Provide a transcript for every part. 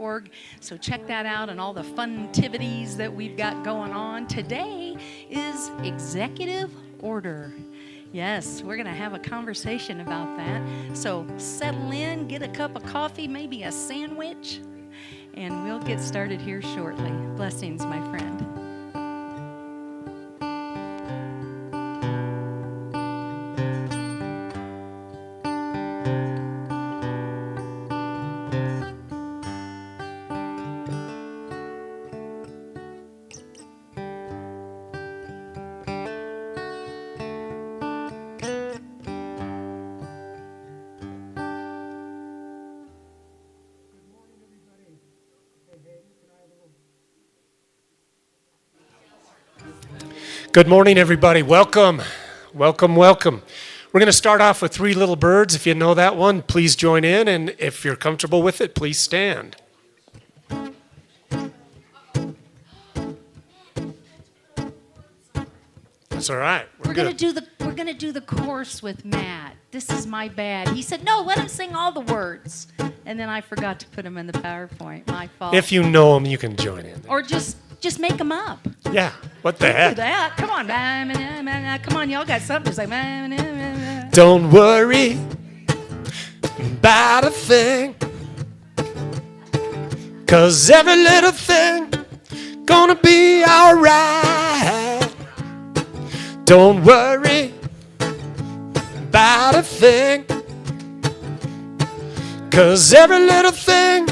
penni.org. So check that out and all the fun activities that we've got going on. Today is Executive Order. Yes, we're going to have a conversation about that. So settle in, get a cup of coffee, maybe a sandwich, and we'll get started here shortly. Blessings, my friend. Good morning, everybody. Welcome, welcome, welcome. We're going to start off with Three Little Birds. If you know that one, please join in, and if you're comfortable with it, please stand. That's all right. We're gonna do the chorus with Matt. This is my bad. He said, no, let him sing all the words. And then I forgot to put them in the PowerPoint. My fault. If you know them, you can join in. Or just make them up. Yeah, what the heck? Do that. Come on. Come on, y'all got something to say. Don't worry about a thing, 'cause every little thing gonna be all right. Don't worry about a thing, 'cause every little thing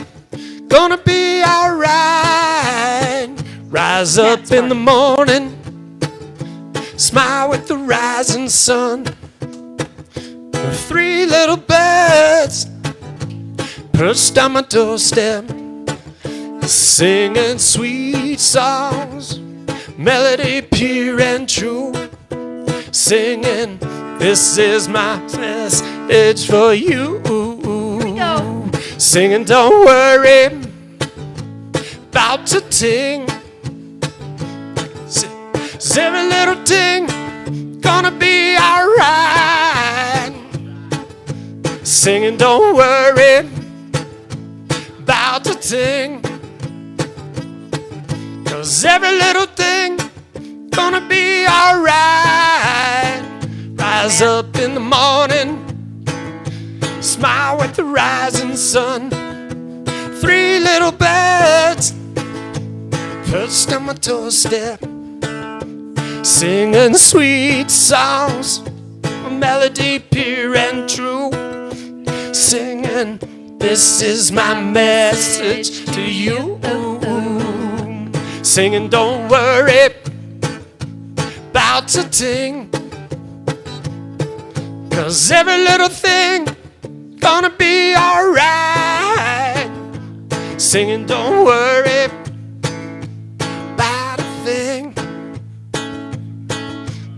gonna be all right. Rise up in the morning, smile with the rising sun. Three little birds perched on my doorstep, singing sweet songs, melody pure and true. Singing, this is my message for you. Here we go. Singing, don't worry about a thing. Every little thing gonna be alright. Singing, don't worry about a thing, 'cause every little thing gonna be alright. Rise up in the morning, smile with the rising sun. Three little birds perched on my doorstep, singing sweet songs, a melody pure and true. Singing, this is my message to you. Singing, don't worry about a thing, 'cause every little thing gonna be alright. Singing, don't worry about a thing,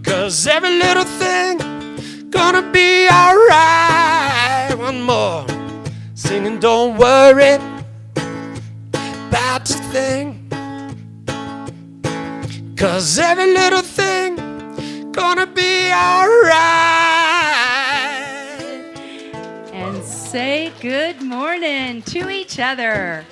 'cause every little thing gonna be alright. One more. Singing, don't worry about a thing, 'cause every little thing gonna be alright. And say good morning to each other.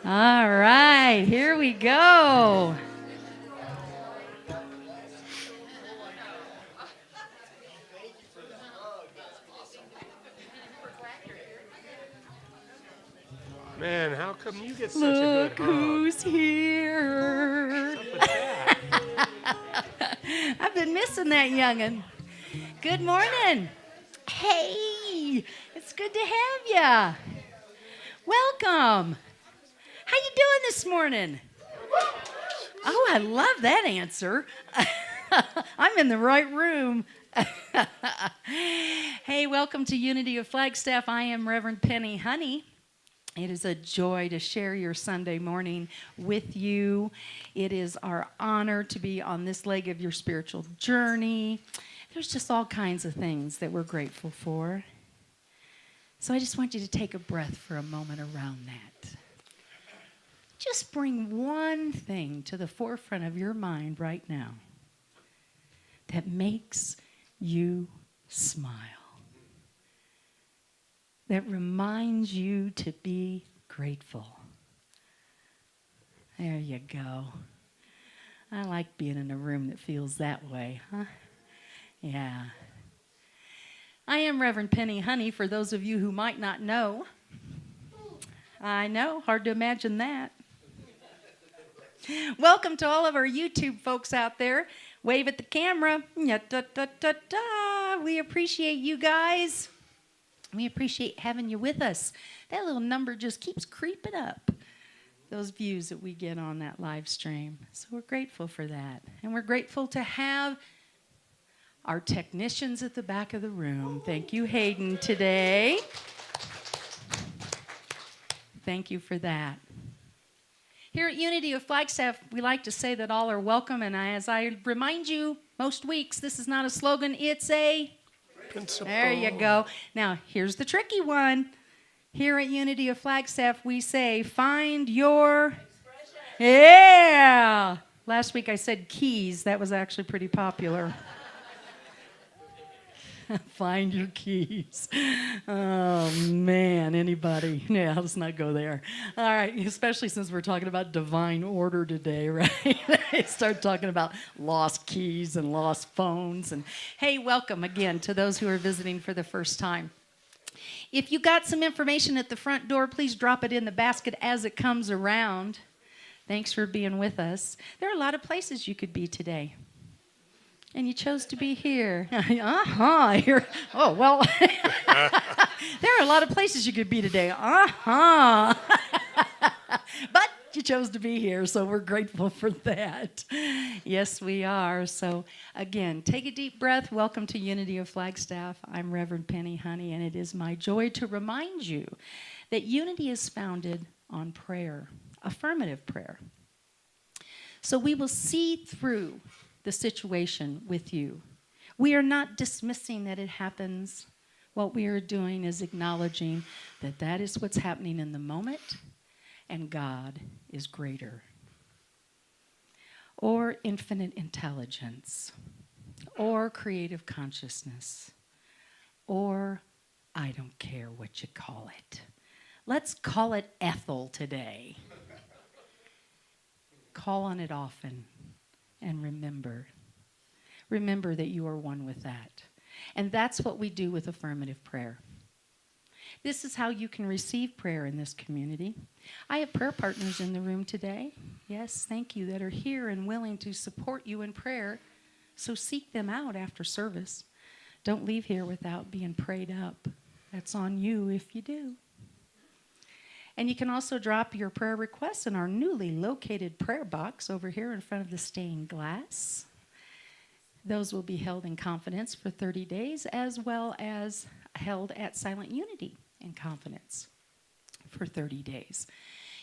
All right, here we go. Man, how come you get such a good Look hug? who's here. What's up with that? I've been missing that youngin'. Good morning. Hey, it's good to have ya. Welcome. How you doing this morning? Oh, I love that answer. I'm in the right room. Hey, welcome to Unity of Flagstaff. I am Reverend Penny Honey. It is a joy to share your Sunday morning with you. It is our honor to be on this leg of your spiritual journey. There's just all kinds of things that we're grateful for. So I just want you to take a breath for a moment around that. Just bring one thing to the forefront of your mind right now that makes you smile, that reminds you to be grateful. There you go. I like being in a room that feels that way, huh? Yeah. I am Reverend Penny Honey, for those of you who might not know. I know, hard to imagine that. Welcome to all of our YouTube folks out there. Wave at the camera. We appreciate you guys. We appreciate having you with us. That little number just keeps creeping up, those views that we get on that live stream. So we're grateful for that. And we're grateful to have our technicians at the back of the room. Thank you, Hayden, today. Thank you for that. Here at Unity of Flagstaff, we like to say that all are welcome. And as I remind you most weeks, this is not a slogan, it's a principle. There you go. Now, here's the tricky one. Here at Unity of Flagstaff, we say, find your expression. Yeah. Last week I said keys. That was actually pretty popular. Find your keys. Oh, man, anybody? Yeah, let's not go there. All right, especially since we're talking about divine order today, right? Start talking about lost keys and lost phones. And hey, welcome again to those who are visiting for the first time. If you got some information at the front door, please drop it in the basket as it comes around. Thanks for being with us. There are a lot of places you could be today. And you chose to be here. Here. Oh, well, there are a lot of places you could be today. But you chose to be here, so we're grateful for that. Yes, we are. So, again, take a deep breath. Welcome to Unity of Flagstaff. I'm Reverend Penny Honey, and it is my joy to remind you that unity is founded on prayer, affirmative prayer. So we will see through the situation with you. We are not dismissing that it happens. What we are doing is acknowledging that that is what's happening in the moment, and God is greater. Or infinite intelligence, or creative consciousness, or I don't care what you call it. Let's call it Ethel today. Call on it often. And remember that you are one with that. And that's what we do with affirmative prayer. This is how you can receive prayer in this community. I have prayer partners in the room today. Yes, thank you, that are here and willing to support you in prayer. So seek them out after service. Don't leave here without being prayed up. That's on you if you do. And you can also drop your prayer requests in our newly located prayer box over here in front of the stained glass. Those will be held in confidence for 30 days, as well as held at Silent Unity in confidence for 30 days.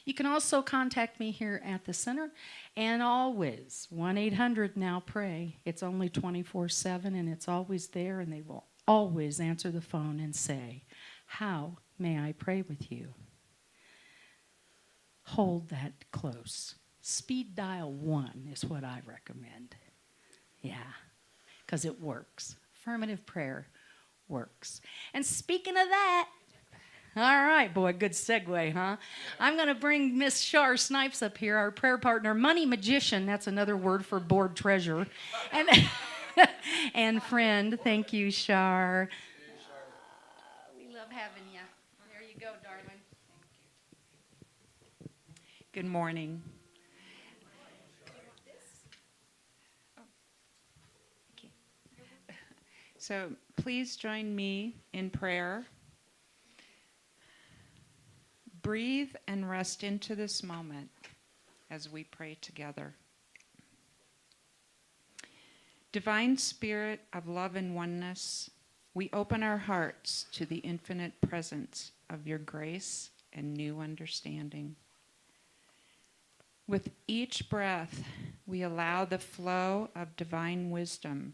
You can also contact me here at the center, and always 1-800-NOW-PRAY. It's only 24/7, and it's always there, and they will always answer the phone and say, "How may I pray with you?" Hold that close. Speed dial 1 is what I recommend. Yeah, because it works. Affirmative prayer works. And speaking of that, All right, boy, good segue, huh? I'm going to bring Miss Shar Snipes up here, our prayer partner, money magician. That's another word for board treasurer. And, and friend. Thank you, Shar. We love having you. There you go, darling. Good morning. So please join me in prayer. Breathe and rest into this moment as we pray together. Divine Spirit of love and oneness, we open our hearts to the infinite presence of your grace and new understanding. With each breath, we allow the flow of divine wisdom,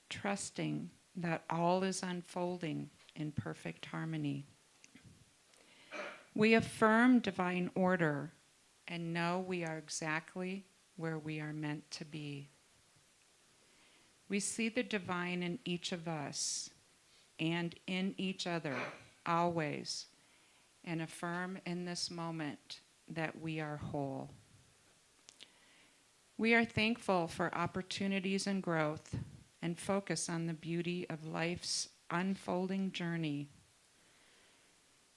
trusting that all is unfolding in perfect harmony. We affirm divine order and know we are exactly where we are meant to be. We see the divine in each of us and in each other always, and affirm in this moment that we are whole. We are thankful for opportunities and growth and focus on the beauty of life's unfolding journey.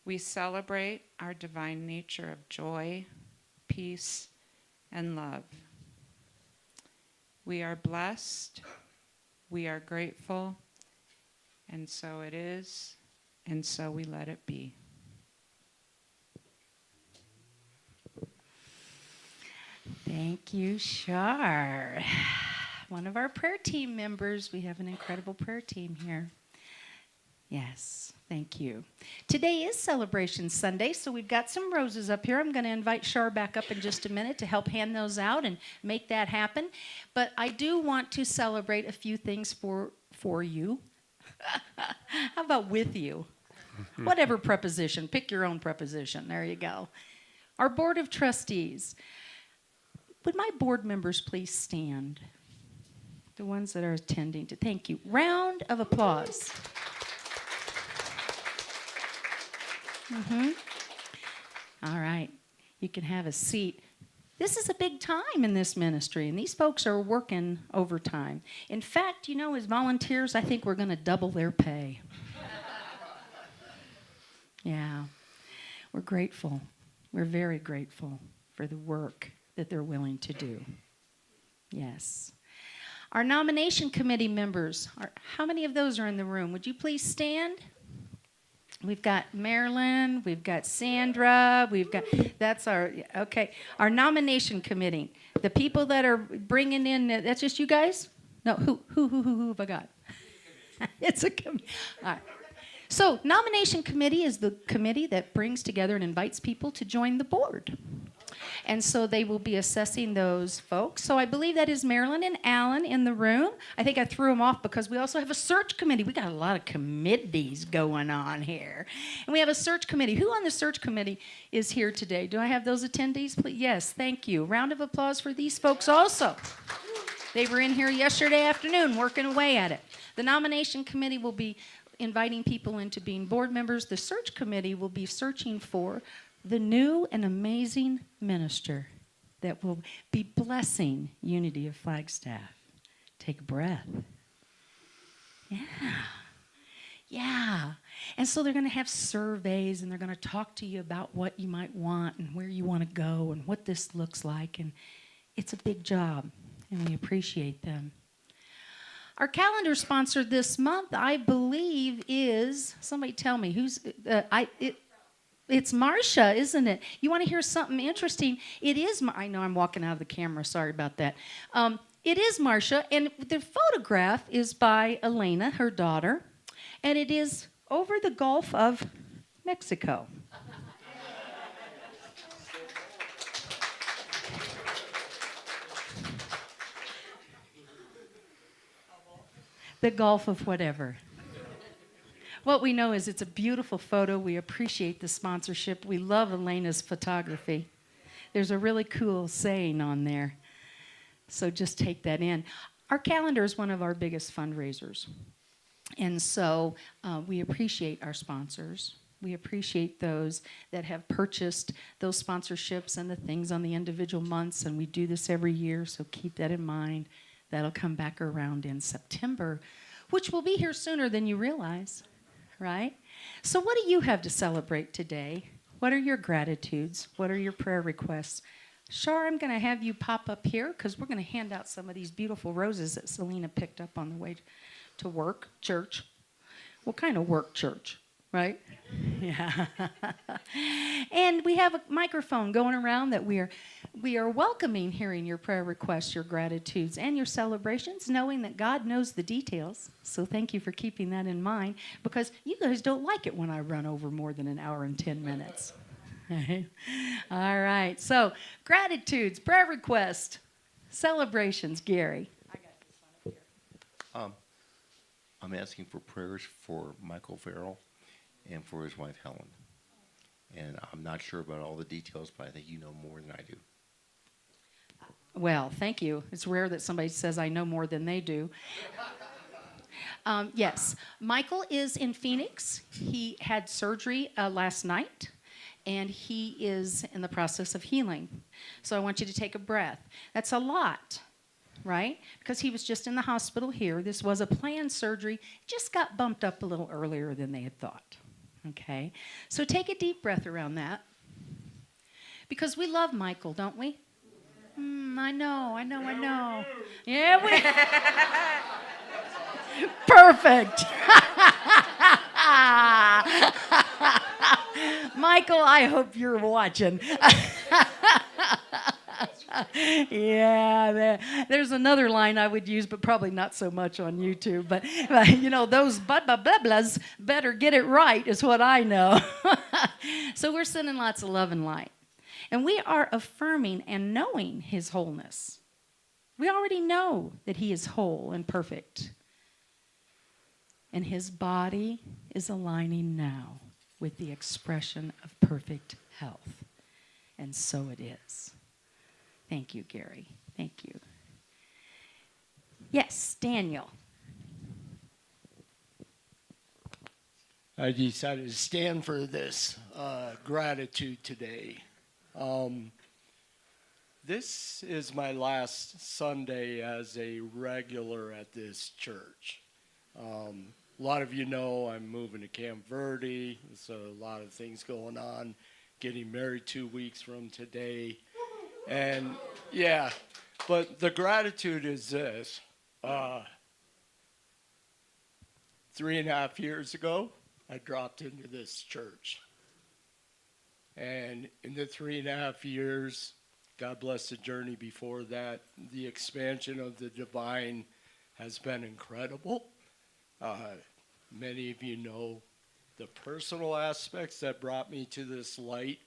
We celebrate our divine nature of joy, peace, and love. We are blessed, we are grateful, and so it is, and so we let it be. Thank you, Shar. One of our prayer team members. We have an incredible prayer team here. Yes, thank you. Today is Celebration Sunday, so we've got some roses up here. I'm going to invite Shar back up in just a minute to help hand those out and make that happen. But I do want to celebrate a few things for you. How about with you? Whatever preposition. Pick your own preposition. There you go. Our Board of Trustees. Would my board members please stand? The ones that are attending to. Thank you. Round of applause. All right. You can have a seat. This is a big time in this ministry, and these folks are working overtime. In fact, you know, as volunteers, I think we're going to double their pay. Yeah. We're grateful. We're very grateful for the work that they're willing to do. Yes. Our nomination committee members, how many of those are in the room? Would you please stand? We've got Marilyn, we've got Sandra, our nomination committee. The people that are bringing in, that's just you guys? No, who have I got? It's a committee. All right. So, nomination committee is the committee that brings together and invites people to join the board. And so they will be assessing those folks. So I believe that is Marilyn and Alan in the room. I think I threw them off because we also have a search committee. We got a lot of committees going on here. And we have a search committee. Who on the search committee is here today? Do I have those attendees, please? Yes, thank you. Round of applause for these folks also. They were in here yesterday afternoon working away at it. The nomination committee will be inviting people into being board members. The search committee will be searching for the new and amazing minister that will be blessing Unity of Flagstaff. Take a breath. Yeah. And so they're going to have surveys, and they're going to talk to you about what you might want and where you want to go and what this looks like. And it's a big job, and we appreciate them. Our calendar sponsor this month, I believe, is, somebody tell me, it's Marcia, isn't it? You want to hear something interesting? It is, I know I'm walking out of the camera, sorry about that. It is Marcia, and the photograph is by Elena, her daughter, and it is over the Gulf of Mexico. The Gulf of whatever. What we know is it's a beautiful photo. We appreciate the sponsorship. We love Elena's photography. There's a really cool saying on there. So just take that in. Our calendar is one of our biggest fundraisers. And so we appreciate our sponsors We appreciate those that have purchased those sponsorships and the things on the individual months, and we do this every year, so keep that in mind. That'll come back around in September, which will be here sooner than you realize, right? So what do you have to celebrate today? What are your gratitudes? What are your prayer requests? Shar, I'm going to have you pop up here because we're going to hand out some of these beautiful roses that Selena picked up on the way to work, church. What kind of work, church, right? Yeah. And we have a microphone going around that we are welcoming hearing your prayer requests, your gratitudes, and your celebrations, knowing that God knows the details. So thank you for keeping that in mind, because you guys don't like it when I run over more than an hour and 10 minutes. All right. So gratitudes, prayer requests, celebrations. Gary. I got this one up here. I'm asking for prayers for Michael Farrell and for his wife Helen. And I'm not sure about all the details, but I think you know more than I do. Well, thank you. It's rare that somebody says I know more than they do. Yes, Michael is in Phoenix. He had surgery last night, and he is in the process of healing. So I want you to take a breath. That's a lot, right? Because he was just in the hospital here. This was a planned surgery. Just got bumped up a little earlier than they had thought. Okay? So take a deep breath around that. Because we love Michael, don't we? I know. Yeah, we... Perfect. Michael, I hope you're watching. Yeah, there's another line I would use, but probably not so much on YouTube. But you know, those blah-blahs better get it right is what I know. So we're sending lots of love and light. And we are affirming and knowing his wholeness. We already know that he is whole and perfect. And his body is aligning now with the expression of perfect health. And so it is. Thank you, Gary. Thank you. Yes, Daniel. I decided to stand for this gratitude today. This is my last Sunday as a regular at this church. A lot of you know I'm moving to Camp Verde. So a lot of things going on. Getting married 2 weeks from today. And yeah, but the gratitude is this. 3.5 years ago, I dropped into this church. And in the 3.5 years, God bless the journey before that, the expansion of the divine has been incredible. Many of you know the personal aspects that brought me to this light,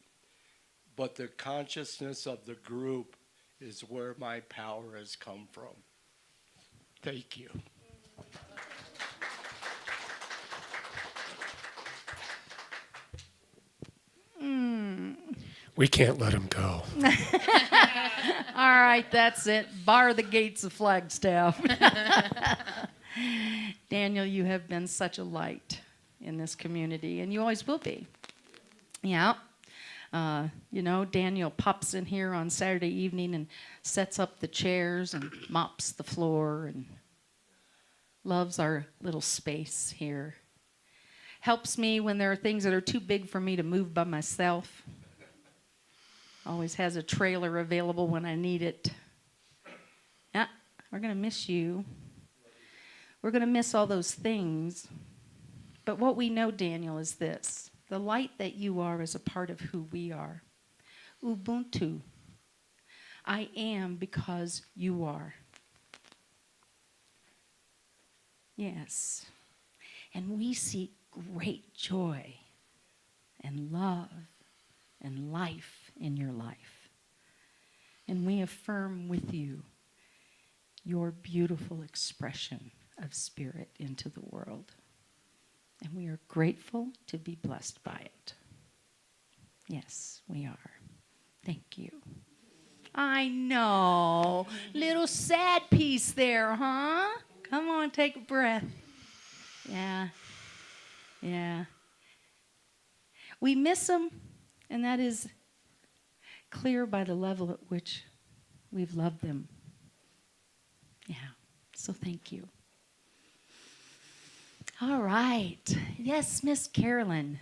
but the consciousness of the group is where my power has come from. Thank you. We can't let him go. All right, that's it. Bar the gates of Flagstaff. Daniel, you have been such a light in this community, and you always will be. Yeah. You know, Daniel pops in here on Saturday evening and sets up the chairs and mops the floor and loves our little space here. Helps me when there are things that are too big for me to move by myself. Always has a trailer available when I need it. Yeah, we're going to miss you. We're going to miss all those things. But what we know, Daniel, is this. The light that you are is a part of who we are. Ubuntu. I am because you are. Yes. And we seek great joy and love and life in your life. And we affirm with you your beautiful expression of spirit into the world. And we are grateful to be blessed by it. Yes, we are. Thank you. I know. Little sad piece there, huh? Come on, take a breath. Yeah. Yeah. We miss them, and that is clear by the level at which we've loved them. Yeah, so thank you. All right. Yes, Miss Carolyn.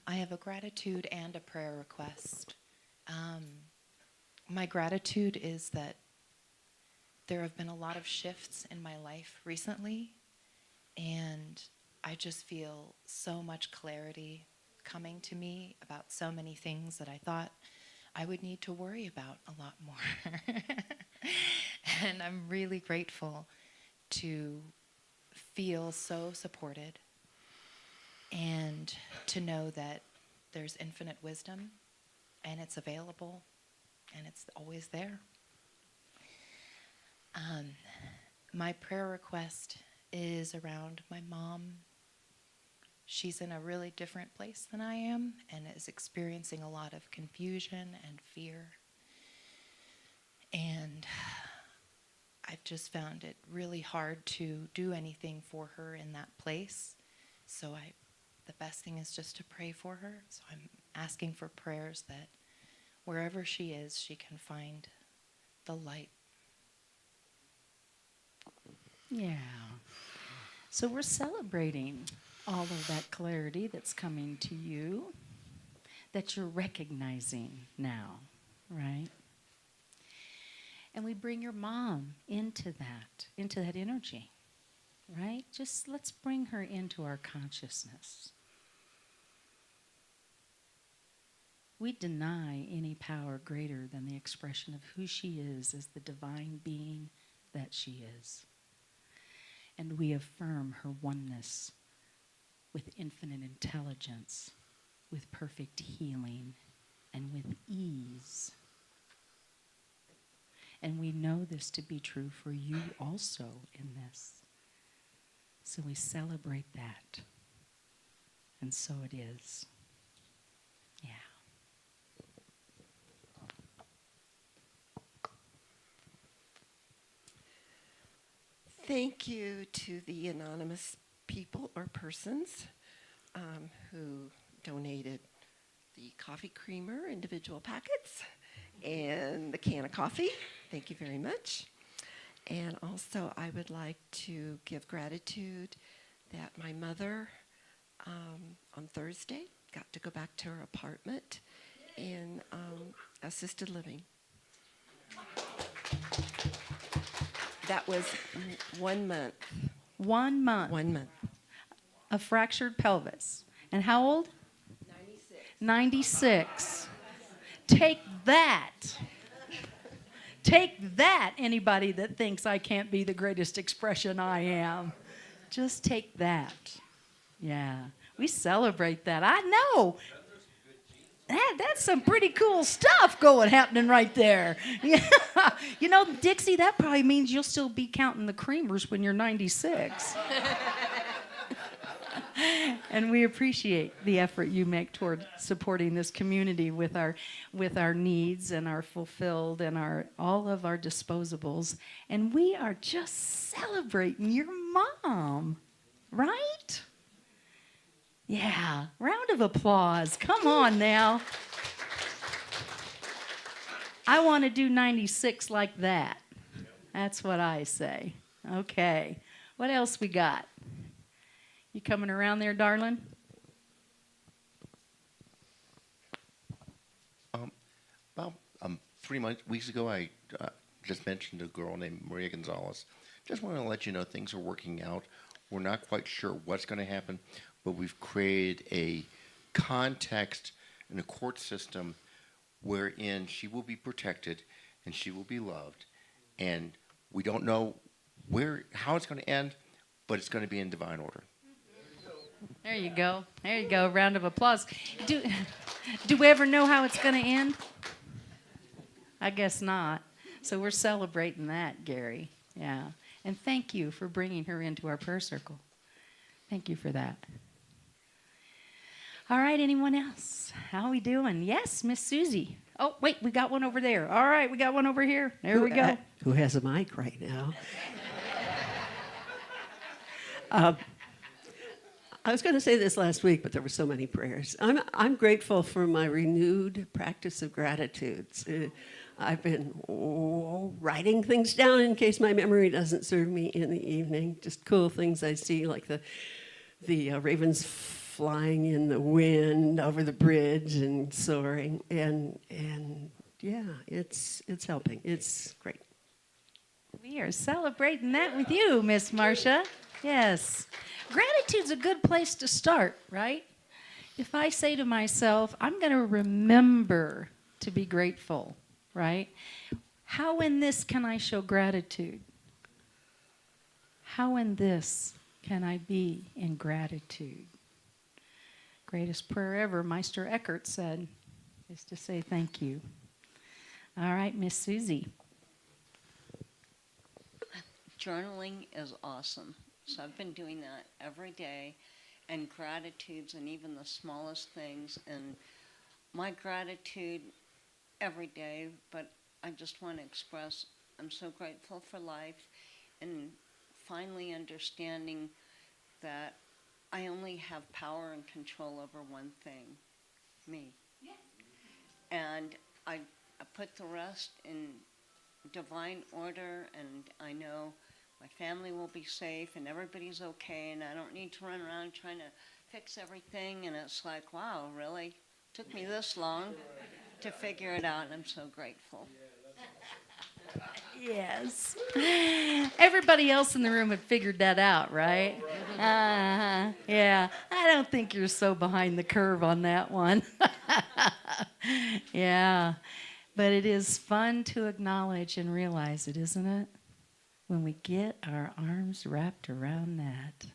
I have a gratitude and a prayer request. My gratitude is that there have been a lot of shifts in my life recently, and I just feel so much clarity coming to me about so many things that I thought I would need to worry about a lot more. And I'm really grateful to feel so supported and to know that there's infinite wisdom and it's available and it's always there. My prayer request is around my mom. She's in a really different place than I am and is experiencing a lot of confusion and fear. And I've just found it really hard to do anything for her in that place. So the best thing is just to pray for her. So I'm asking for prayers that wherever she is, she can find the light. Yeah. So we're celebrating all of that clarity that's coming to you, that you're recognizing now, right? And we bring your mom into that energy, right? Just let's bring her into our consciousness. We deny any power greater than the expression of who she is as the divine being that she is. And we affirm her oneness with infinite intelligence, with perfect healing, and with ease. And we know this to be true for you also in this. So we celebrate that. And so it is. Yeah. Thank you to the anonymous people or persons who donated the coffee creamer individual packets and the can of coffee. Thank you very much. And also I would like to give gratitude that my mother on Thursday got to go back to her apartment in assisted living. That was 1 month. 1 month. 1 month. A fractured pelvis. And how old? 96. Take that. Take that, anybody that thinks I can't be the greatest expression I am. Just take that. Yeah. We celebrate that. I know. That's some pretty cool stuff happening right there. Yeah. You know, Dixie, that probably means you'll still be counting the creamers when you're 96. And we appreciate the effort you make toward supporting this community with our needs and our fulfilled and all of our disposables. And we are just celebrating your mom, right? Yeah, round of applause. Come on now. I want to do 96 like that. That's what I say. Okay. What else we got? You coming around there, darling? About 3 weeks ago, I just mentioned a girl named Maria Gonzalez. Just want to let you know things are working out. We're not quite sure what's going to happen, but we've created a context and a court system wherein she will be protected and she will be loved. And we don't know how it's going to end, but it's going to be in divine order. There you go. There you go. Round of applause. Do we ever know how it's going to end? I guess not. So we're celebrating that, Gary. Yeah. And thank you for bringing her into our prayer circle. Thank you for that. All right, anyone else? How are we doing? Yes, Miss Susie. Oh, wait, we got one over there. All right, we got one over here. There we go. Who has a mic right now? I was going to say this last week, but there were so many prayers. I'm grateful for my renewed practice of gratitudes. I've been writing things down in case my memory doesn't serve me in the evening. Just cool things I see, like the ravens flying in the wind over the bridge and soaring, and yeah, it's helping. It's great. We are celebrating that with you, Miss Marcia. Yes. Gratitude's a good place to start, right? If I say to myself, I'm going to remember to be grateful, right? How in this can I show gratitude? How in this can I be in gratitude? Greatest prayer ever, Meister Eckhart said, is to say thank you. All right, Miss Susie. Journaling is awesome. So I've been doing that every day, and gratitudes and even the smallest things. And my gratitude every day, but I just want to express I'm so grateful for life and finally understanding that I only have power and control over one thing, me. Yes. And I put the rest in divine order, and I know my family will be safe and everybody's okay, and I don't need to run around trying to fix everything. And it's like, wow, really? Took me this long to figure it out, and I'm so grateful. Yes. Everybody else in the room had figured that out, right? Yeah. I don't think you're so behind the curve on that one. Yeah. But it is fun to acknowledge and realize it, isn't it? When we get our arms wrapped around that.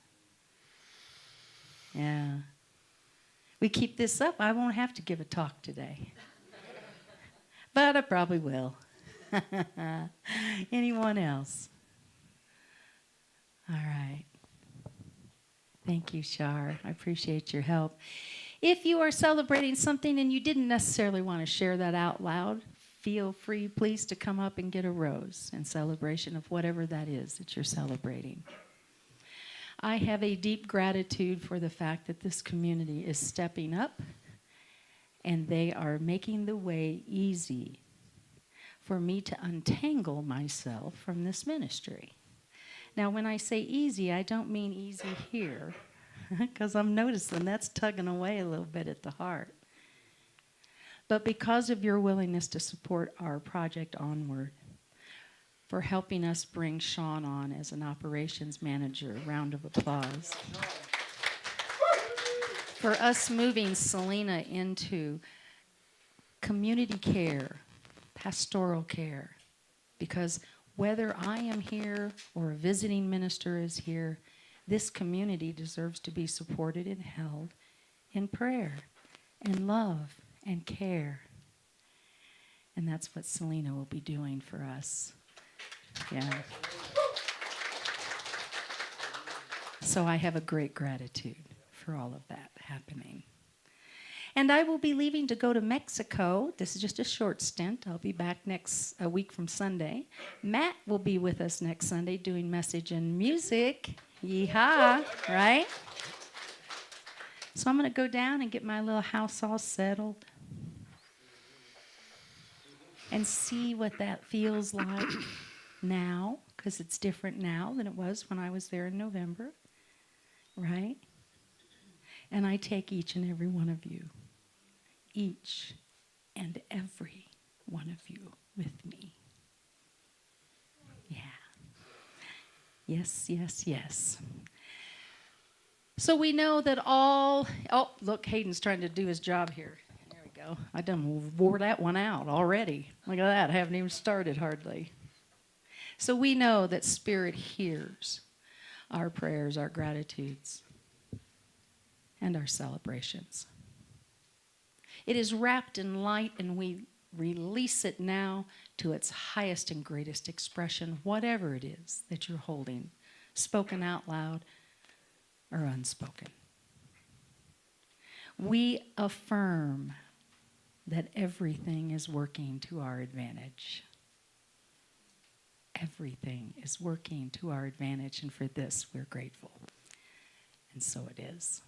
Yeah. We keep this up, I won't have to give a talk today. But I probably will. Anyone else? All right. Thank you, Shar. I appreciate your help. If you are celebrating something and you didn't necessarily want to share that out loud, feel free, please, to come up and get a rose in celebration of whatever that is that you're celebrating. I have a deep gratitude for the fact that this community is stepping up and they are making the way easy for me to untangle myself from this ministry. Now, when I say easy, I don't mean easy here, because I'm noticing that's tugging away a little bit at the heart. But because of your willingness to support our project Onward, for helping us bring Sean on as an operations manager, a round of applause. For us moving Selena into community care, pastoral care, because whether I am here or a visiting minister is here, this community deserves to be supported and held in prayer and love and care. And that's what Selena will be doing for us. Yeah. So I have a great gratitude for all of that happening. And I will be leaving to go to Mexico. This is just a short stint. I'll be back a week from Sunday. Matt will be with us next Sunday doing message and music. Yeehaw, right? So I'm going to go down and get my little house all settled and see what that feels like now, because it's different now than it was when I was there in November, right? And I take each and every one of you, each and every one of you with me. Yeah. Yes, yes, yes. So we know that oh, look, Hayden's trying to do his job here. There we go. I done wore that one out already. Look at that. I haven't even started hardly. So we know that Spirit hears our prayers, our gratitudes, and our celebrations. It is wrapped in light, and we release it now to its highest and greatest expression, whatever it is that you're holding, spoken out loud or unspoken. We affirm that everything is working to our advantage. Everything is working to our advantage, and for this we're grateful. And so it is.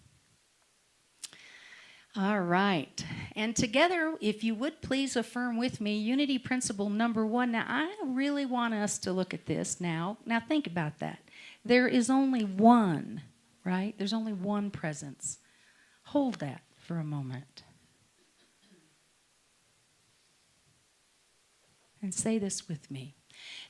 All right. And together, if you would please affirm with me unity principle number 1. Now, I really want us to look at this now. Now, think about that. There is only one, right? There's only one presence. Hold that for a moment. And say this with me.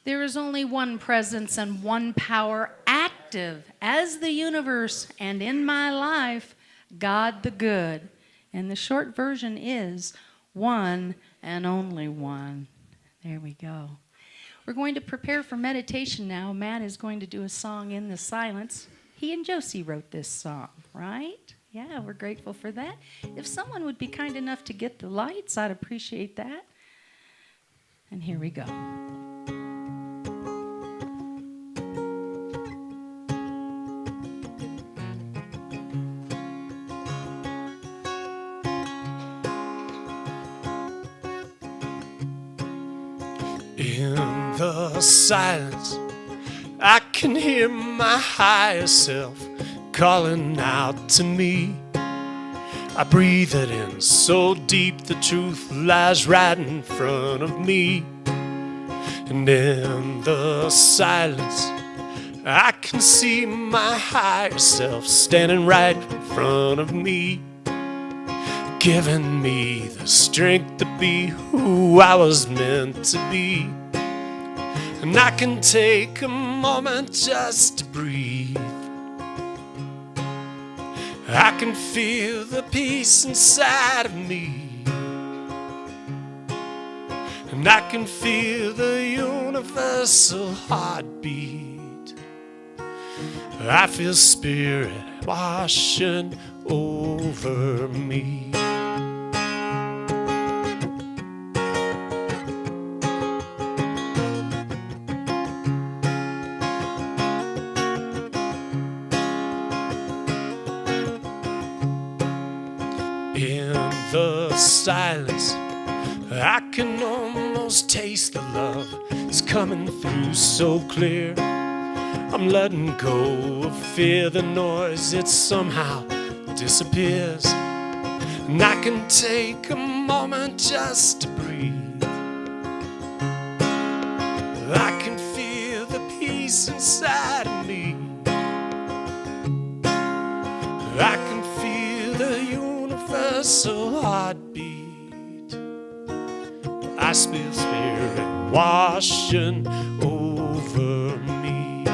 There is only one presence and one power active as the universe and in my life, God the good. And the short version is one and only one. There we go. We're going to prepare for meditation now. Matt is going to do a song in the silence. He and Josie wrote this song, right? Yeah, we're grateful for that. If someone would be kind enough to get the lights, I'd appreciate that. And here we go. In the silence, I can hear my higher self calling out to me. I breathe it in so deep, the truth lies right in front of me. And in the silence, I can see my higher self standing right in front of me, giving me the strength to be who I was meant to be. And I can take a moment just to breathe. I can feel the peace inside of me, and I can feel the universal heartbeat. I feel spirit washing over me. In the silence, I can almost taste the love. It's coming through so clear. I'm letting go of fear, the noise, it somehow disappears. And I can take a moment just to breathe. I can feel the peace inside of me. I can feel the universal heartbeat. I feel spirit washing over me.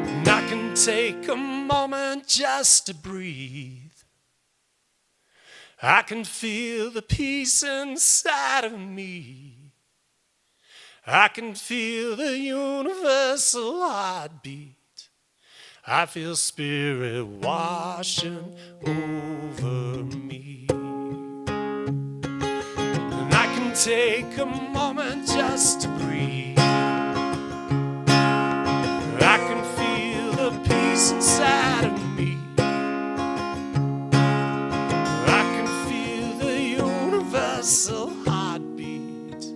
And I can take a moment just to breathe. I can feel the peace inside of me. I can feel the universal heartbeat. I feel spirit washing over me. And I can take a moment just to breathe. I can feel the peace inside of me. Universal heartbeat.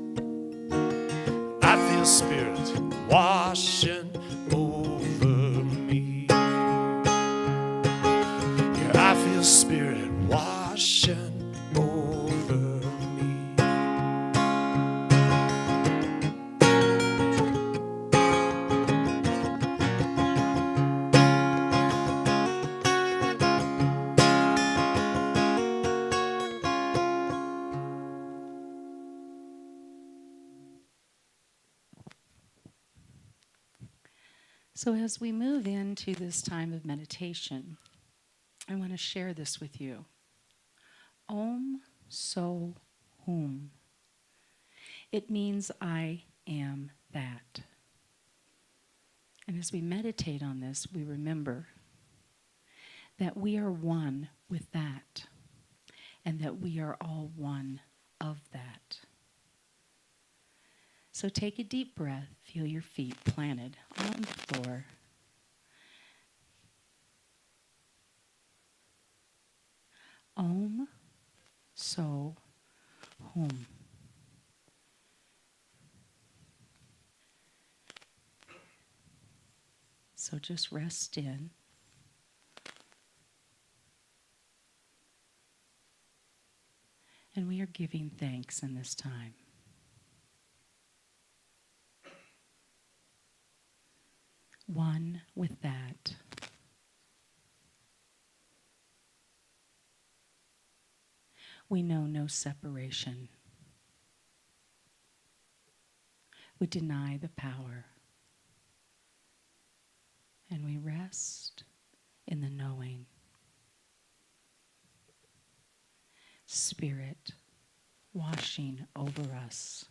I feel spirit washing over me. Yeah, I feel spirit washing over me. So as we move into this time of meditation, I want to share this with you. Om So Hum. It means I am that. And as we meditate on this, we remember that we are one with that, and that we are all one of that. So take a deep breath, feel your feet planted on the floor. so home. So just rest in. And we are giving thanks in this time. One with that. We know no separation. We deny the power. And we rest in the knowing. Spirit washing over us,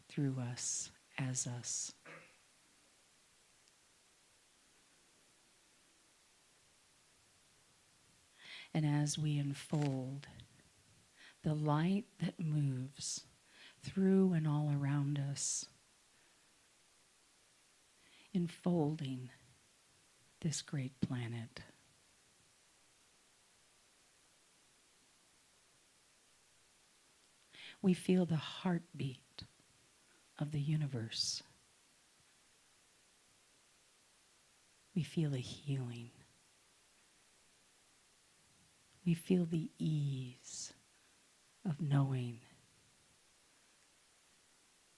through us, as us. And as we unfold the light that moves through and all around us, enfolding this great planet. We feel the heartbeat of the universe. We feel a healing. We feel the ease of knowing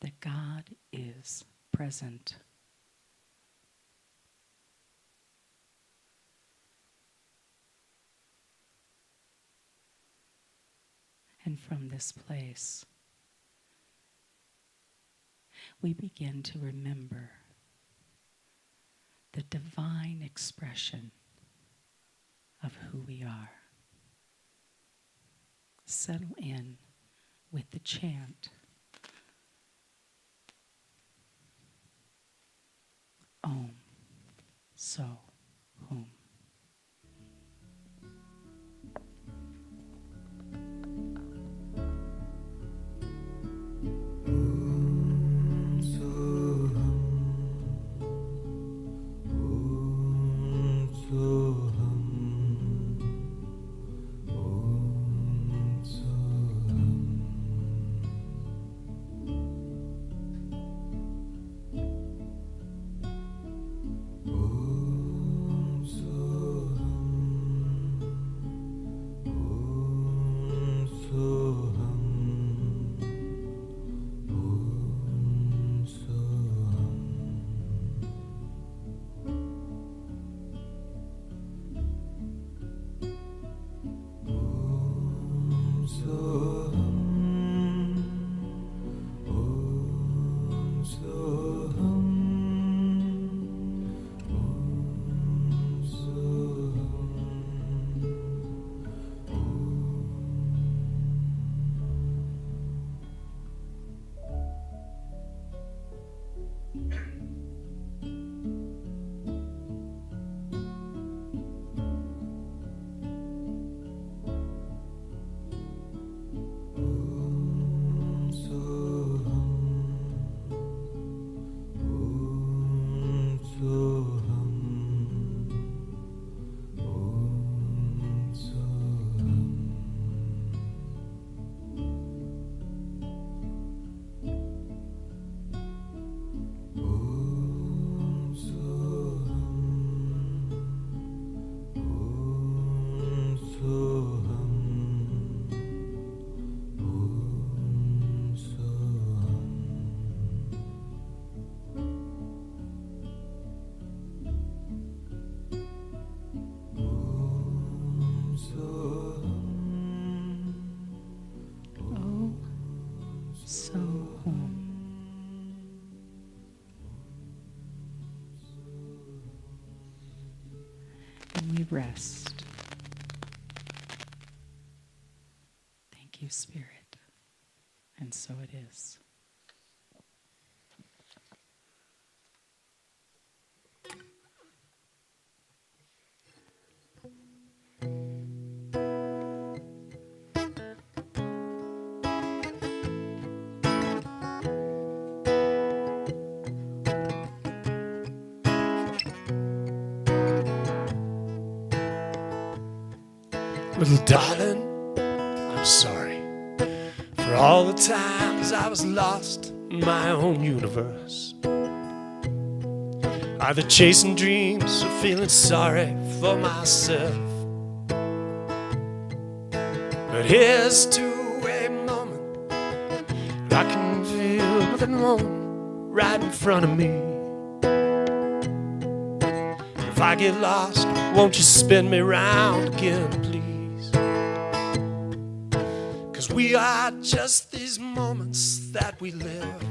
that God is present. And from this place, we begin to remember the divine expression of who we are. Settle in with the chant. Om, so, hum. So home. And we rest. Thank you, Spirit. And so it is. Little darling, I'm sorry for all the times I was lost in my own universe, either chasing dreams or feeling sorry for myself. But here's to a moment I can feel the moment right in front of me. If I get lost, won't you spin me round again, please? 'Cause we are just these moments that we live.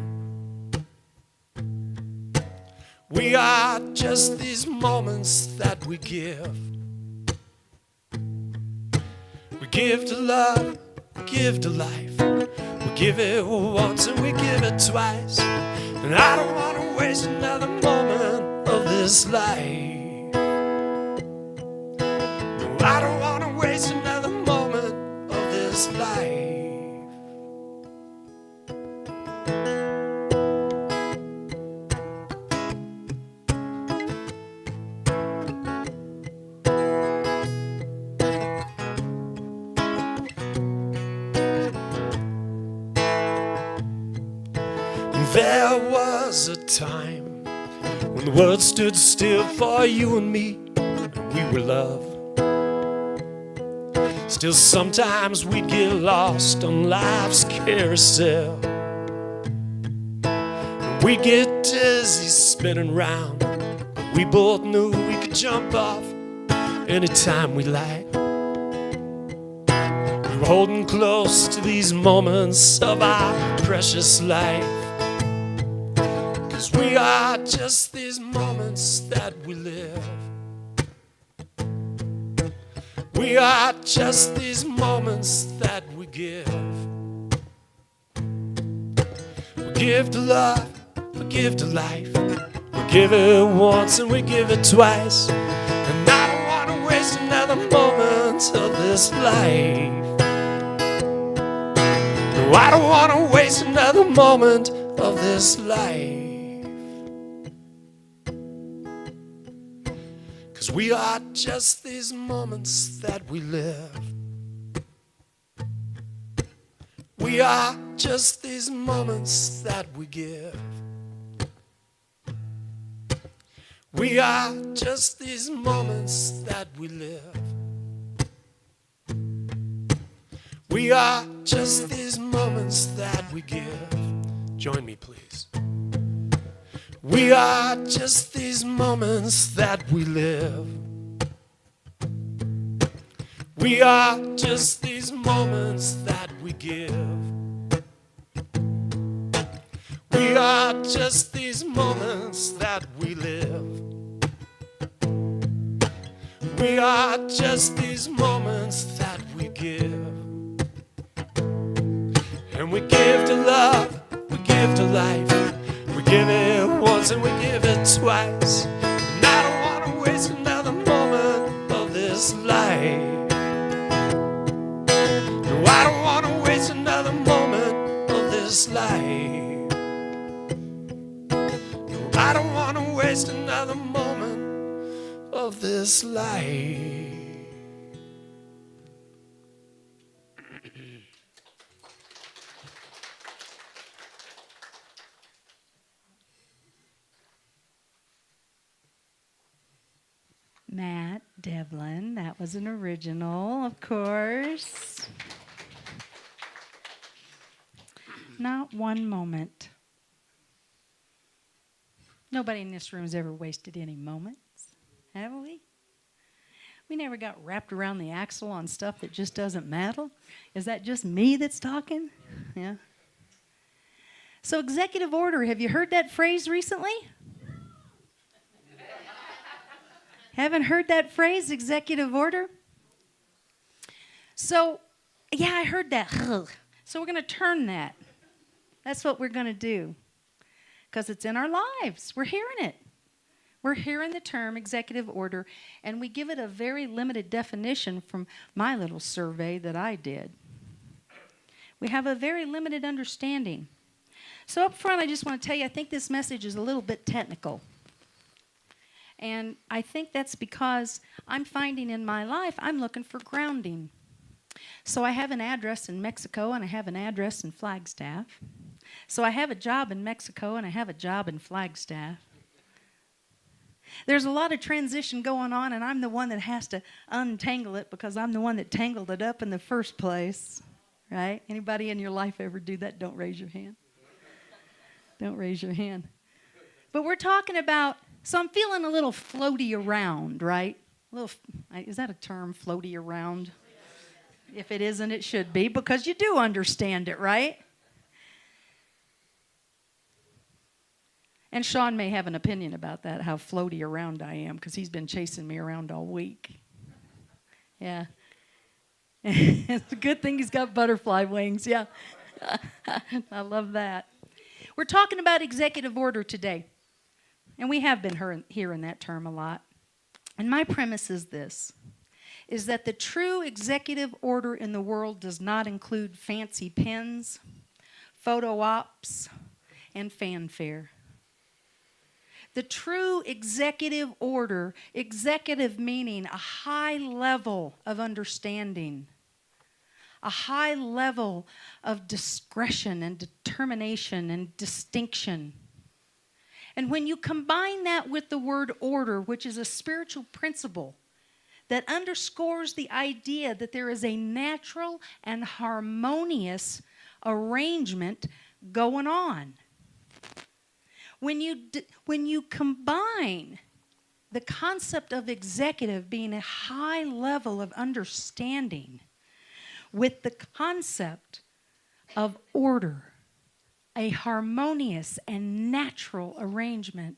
We are just these moments that we give. We give to love, we give to life. We give it once and we give it twice. And I don't want to waste another moment of this life. No, I don't want to waste another moment of this life. There was a time when the world stood still for you and me, and we were love. Still sometimes we'd get lost on life's carousel, and we'd get dizzy spinning round. We both knew we could jump off anytime we liked. We were holding close to these moments of our precious life. 'Cause we are just these moments that we live. We are just these moments that we give. We give to love, we give to life. We give it once and we give it twice. And I don't want to waste another moment of this life. No, I don't want to waste another moment of this life. 'Cause we are just these moments that we live. We are just these moments that we give. We are just these moments that we live. We are just these moments that we give. Join me, please. We are just these moments that we live. We are just these moments that we give. We are just these moments that we live. We are just these moments that we give. And we give to love, we give to life. We give it once and we give it twice. And I don't want to waste another moment of this life. No, I don't want to waste another moment of this life. No, I don't want to waste another moment of this life. Matt, Devlin, that was an original, of course. Not one moment. Nobody in this room has ever wasted any moments, have we? We never got wrapped around the axle on stuff that just doesn't matter. Is that just me that's talking? Yeah. So executive order, have you heard that phrase recently? Haven't heard that phrase, executive order? So, yeah, I heard that. So we're going to turn that. That's what we're going to do. Because it's in our lives. We're hearing it. We're hearing the term executive order, and we give it a very limited definition from my little survey that I did. We have a very limited understanding. So up front, I just want to tell you, I think this message is a little bit technical. And I think that's because I'm finding in my life, I'm looking for grounding. So I have an address in Mexico and I have an address in Flagstaff. So I have a job in Mexico and I have a job in Flagstaff. There's a lot of transition going on, and I'm the one that has to untangle it because I'm the one that tangled it up in the first place, right? Anybody in your life ever do that? Don't raise your hand. Don't raise your hand. But we're talking about, so I'm feeling a little floaty around, right? Is that a term, floaty around? If it isn't, it should be, because you do understand it, right? And Sean may have an opinion about that, how floaty around I am, because he's been chasing me around all week. Yeah. It's a good thing he's got butterfly wings, yeah. I love that. We're talking about executive order today, and we have been hearing that term a lot. And my premise is this, is that the true executive order in the world does not include fancy pens, photo ops, and fanfare. The true executive order, executive meaning a high level of understanding, a high level of discretion and determination and distinction. And when you combine that with the word order, which is a spiritual principle that underscores the idea that there is a natural and harmonious arrangement going on. When you combine the concept of executive being a high level of understanding with the concept of order, a harmonious and natural arrangement,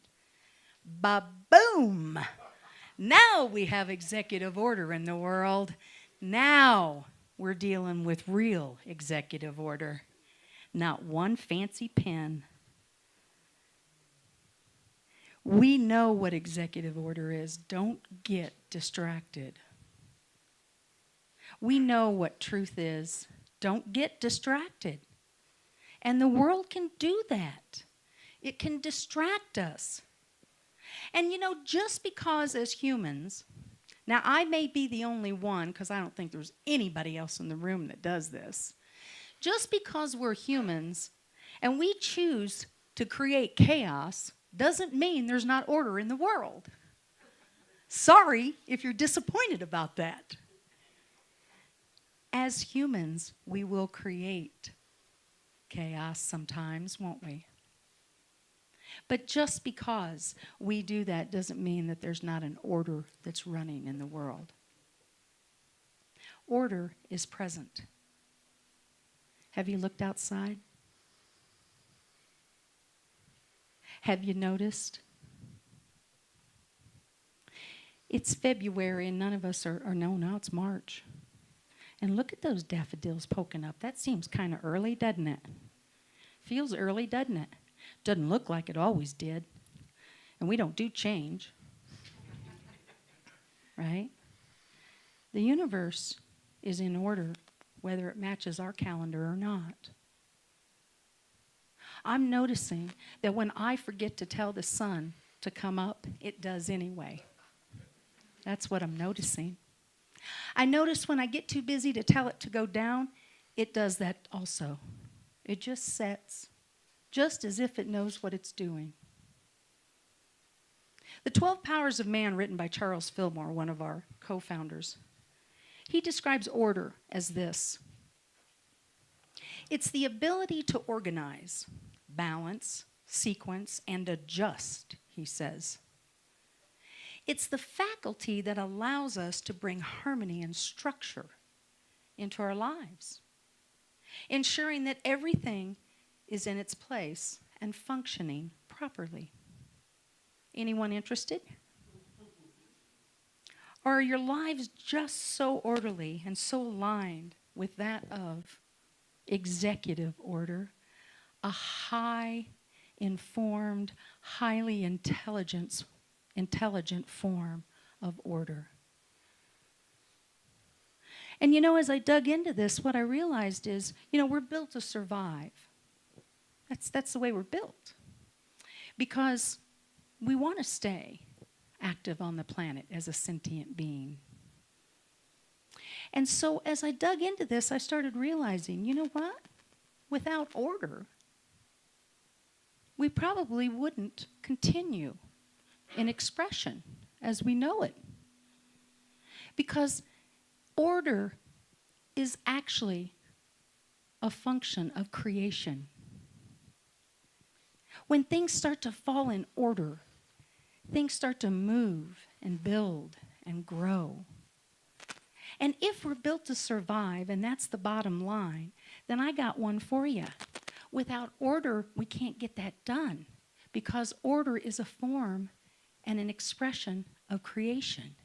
ba-boom! Now we have executive order in the world. Now we're dealing with real executive order, not one fancy pen. We know what executive order is. Don't get distracted. We know what truth is. Don't get distracted. And the world can do that. It can distract us. And you know, just because as humans, now I may be the only one, because I don't think there's anybody else in the room that does this. Just because we're humans and we choose to create chaos doesn't mean there's not order in the world. Sorry if you're disappointed about that. As humans, we will create chaos sometimes, won't we? But just because we do that doesn't mean that there's not an order that's running in the world. Order is present. Have you looked outside? Have you noticed? It's February and none of us are no, now it's March. And look at those daffodils poking up. That seems kind of early, doesn't it? Feels early, doesn't it? Doesn't look like it always did. And we don't do change. Right? The universe is in order whether it matches our calendar or not. I'm noticing that when I forget to tell the sun to come up, it does anyway. That's what I'm noticing. I notice when I get too busy to tell it to go down, it does that also. It just sets, just as if it knows what it's doing. The 12 Powers of Man, written by Charles Fillmore, one of our co-founders, he describes order as this. It's the ability to organize, balance, sequence, and adjust, he says. It's the faculty that allows us to bring harmony and structure into our lives, ensuring that everything is in its place and functioning properly. Anyone interested? Or are your lives just so orderly and so aligned with that of executive order, a high, informed, highly intelligent form of order? And you know, as I dug into this, what I realized is, you know, we're built to survive. That's the way we're built. Because we want to stay active on the planet as a sentient being. And so as I dug into this, I started realizing, you know what? Without order, we probably wouldn't continue in expression as we know it. Because order is actually a function of creation. When things start to fall in order, things start to move and build and grow. And if we're built to survive, and that's the bottom line, then I got one for you. Without order, we can't get that done, because order is a form and an expression of creation.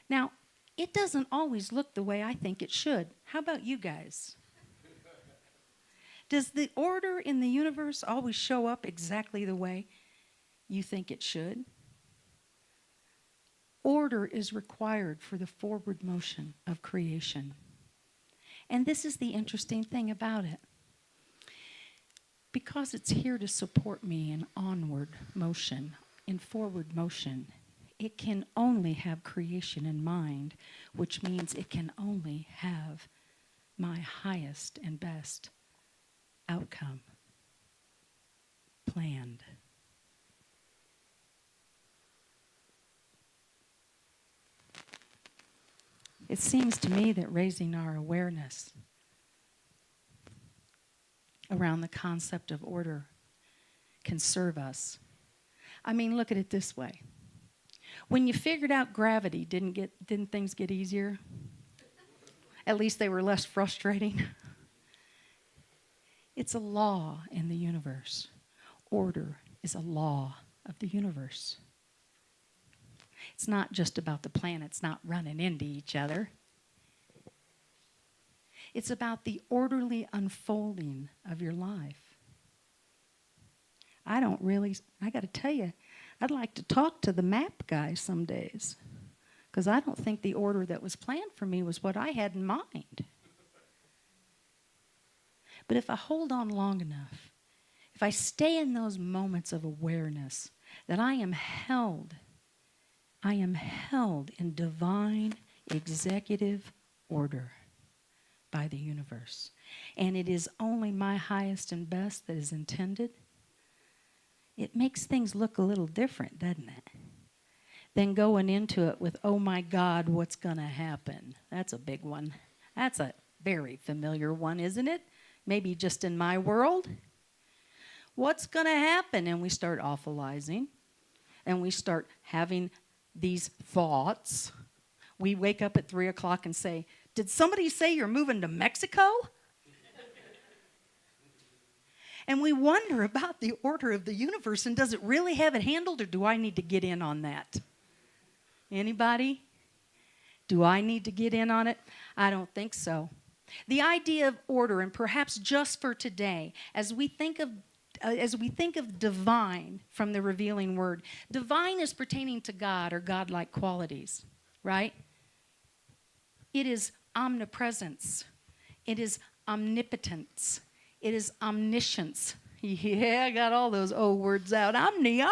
Now, it doesn't always look the way I think it should. How about you guys? Does the order in the universe always show up exactly the way you think it should? Order is required for the forward motion of creation. And this is the interesting thing about it. Because it's here to support me in onward motion, in forward motion, it can only have creation in mind, which means it can only have my highest and best outcome planned. It seems to me that raising our awareness around the concept of order can serve us. I mean, look at it this way. When you figured out gravity, didn't things get easier? At least they were less frustrating. It's a law in the universe. Order is a law of the universe. It's not just about the planets not running into each other. It's about the orderly unfolding of your life. I got to tell you, I'd like to talk to the map guy some days, because I don't think the order that was planned for me was what I had in mind. But if I hold on long enough, if I stay in those moments of awareness that I am held in divine executive order by the universe, and it is only my highest and best that is intended, it makes things look a little different, doesn't it? Than going into it with, oh my God, what's going to happen? That's a big one. That's a very familiar one, isn't it? Maybe just in my world. What's going to happen? And we start awfulizing, and we start having these thoughts. We wake up at 3 o'clock and say, did somebody say you're moving to Mexico? And we wonder about the order of the universe, and does it really have it handled, or do I need to get in on that? Anybody? Do I need to get in on it? I don't think so. The idea of order, and perhaps just for today, as we think of divine from the revealing word, divine is pertaining to God or godlike qualities, right? It is omnipresence. It is omnipotence. It is omniscience. Yeah, I got all those old words out. Omni,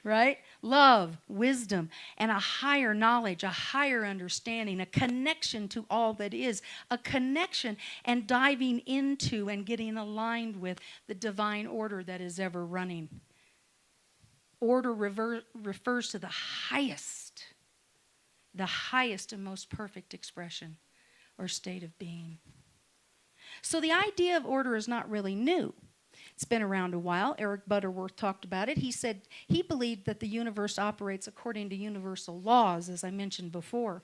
right? Love, wisdom, and a higher knowledge, a higher understanding, a connection to all that is, a connection and diving into and getting aligned with the divine order that is ever running. Order refers to the highest and most perfect expression or state of being. So the idea of order is not really new. It's been around a while. Eric Butterworth talked about it. He said he believed that the universe operates according to universal laws, as I mentioned before.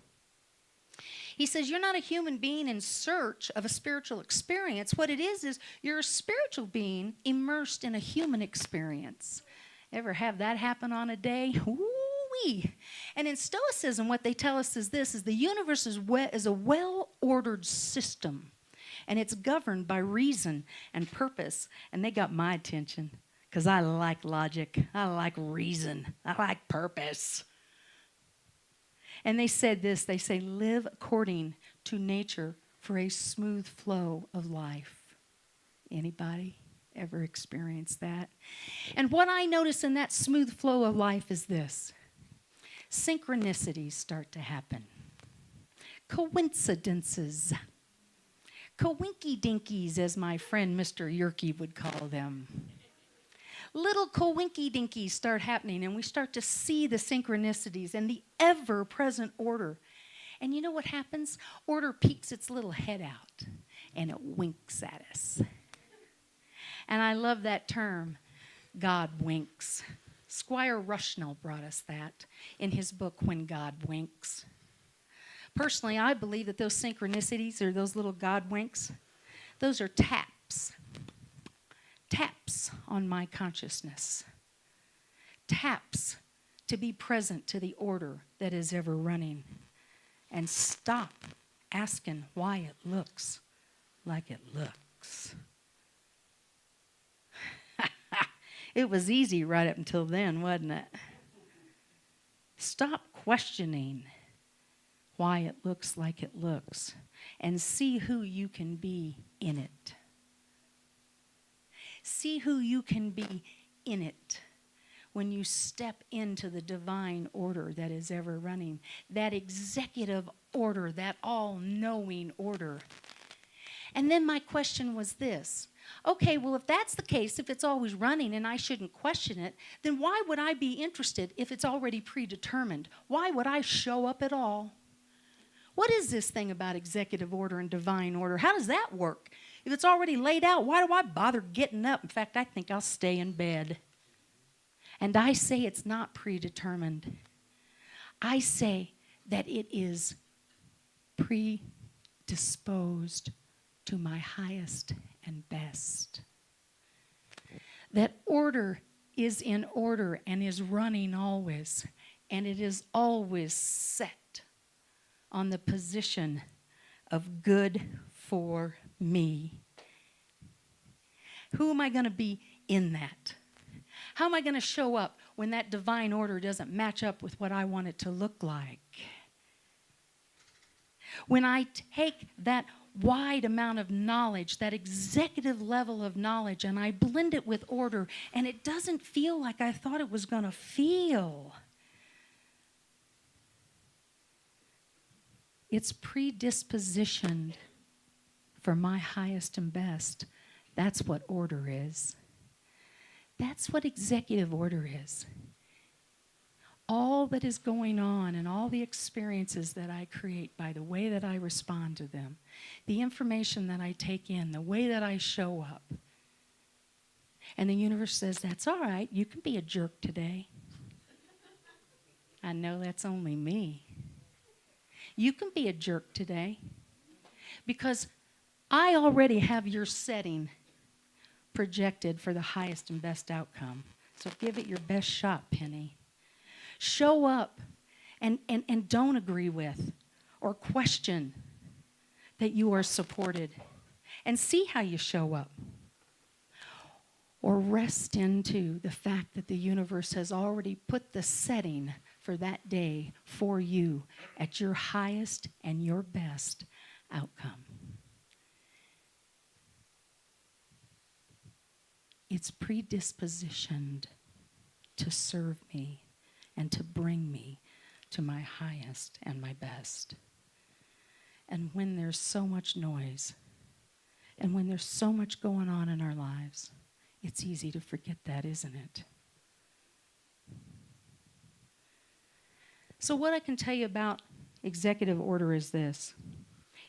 He says you're not a human being in search of a spiritual experience. What it is you're a spiritual being immersed in a human experience. Ever have that happen on a day? Ooh-wee. And in Stoicism, what they tell us is this, is the universe is a well-ordered system. And it's governed by reason and purpose. And they got my attention because I like logic. I like reason. I like purpose. And they said this. They say, live according to nature for a smooth flow of life. Anybody ever experienced that? And what I notice in that smooth flow of life is this. synchronicities start to happen. Coincidences. Coinky dinkies, as my friend Mr. Yerke would call them. Little coinky dinkies start happening, and we start to see the synchronicities and the ever present order. And you know what happens? Order peeks its little head out, and it winks at us. And I love that term, God winks. Squire Rushnell brought us that in his book, When God Winks. Personally, I believe that those synchronicities, or those little God winks, those are taps. Taps on my consciousness. Taps to be present to the order that is ever running. And stop asking why it looks like it looks. It was easy right up until then, wasn't it? Stop questioning why it looks like it looks and see who you can be in it. See who you can be in it when you step into the divine order that is ever running, that executive order, that all-knowing order. And then my question was this. Okay, well, if that's the case, if it's always running and I shouldn't question it, then why would I be interested if it's already predetermined? Why would I show up at all? What is this thing about executive order and divine order? How does that work? If it's already laid out, why do I bother getting up? In fact, I think I'll stay in bed. And I say it's not predetermined. I say that it is predisposed to my highest and best. That order is in order and is running always, and it is always set on the position of good for me. Who am I going to be in that? How am I going to show up when that divine order doesn't match up with what I want it to look like? When I take that wide amount of knowledge, that executive level of knowledge, and I blend it with order, and it doesn't feel like I thought it was going to feel. It's predispositioned for my highest and best. That's what order is. That's what executive order is. All that is going on and all the experiences that I create by the way that I respond to them, the information that I take in, the way that I show up. And the universe says, that's all right, you can be a jerk today. I know that's only me. You can be a jerk today because I already have your setting projected for the highest and best outcome. So give it your best shot, Penny. Show up and don't agree with or question that you are supported. And see how you show up. Or rest into the fact that the universe has already put the setting for that day for you at your highest and your best outcome. It's predispositioned to serve me and to bring me to my highest and my best. And when there's so much noise, and when there's so much going on in our lives, it's easy to forget that, isn't it? So what I can tell you about executive order is this.